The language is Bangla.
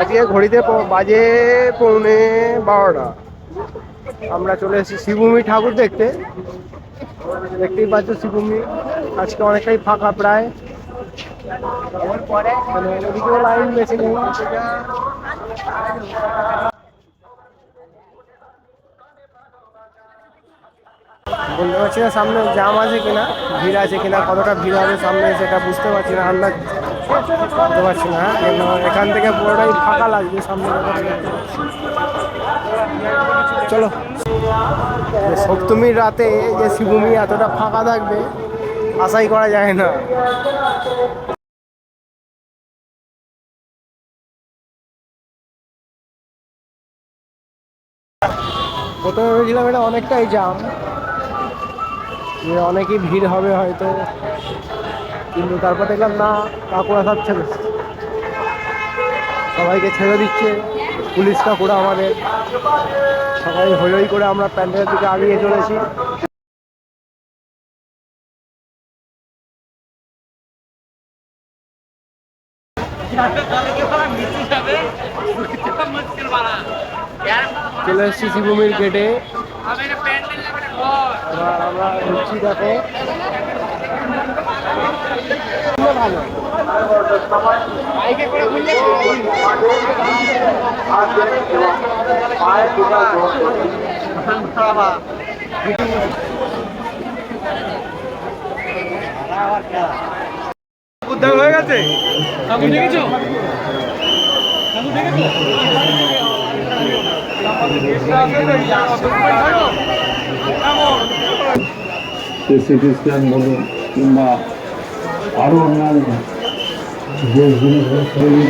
আজকে ঘড়িতে বাজে 12:15। আমরা চলে এসেছি শিবভূমি ঠাকুর দেখতে। দেখতেই পাচ্ছ শিবভূমি আজকে অনেকটাই ফাঁকা প্রায়, মানে এদিকেও লাইন বেশি নেই। বলতে পারছি না সামনে জ্যাম আছে কিনা, ভিড় আছে কিনা, কতটা ভিড় হবে সামনে সেটা বুঝতে পারছি না, আন্দাজ করতে পারছি না। এখান থেকে পুরোটাই ফাঁকা লাগবে সামনে। চলো, সপ্তমীর রাতে যে শিবভূমি এতটা ফাঁকা থাকবে আশাই করা যায় না। প্রথমে ভেবেছিলাম এটা অনেকটাই জ্যাম, যে অনেকই ভিড় হবে হয়তো, কিন্তু তারপর দেখলাম না, কাকুরা সব ছেড়ে সবাইকে ছেড়ে দিচ্ছে, পুলিশ কাকুরা আমাদের। সবাই হই হই করে আমরা প্যান্ডেলের দিকে আগিয়ে চলেছি। চলে এসেছি শিবভূমির গেটে, এবার আমরা ঢুকছি। দেখো ভালো উদ্ধার হয়ে গেছে। সিটি স্ক্যান বলুন কিংবা আরো অন্যান্য যে জিনিসগুলো তৈরি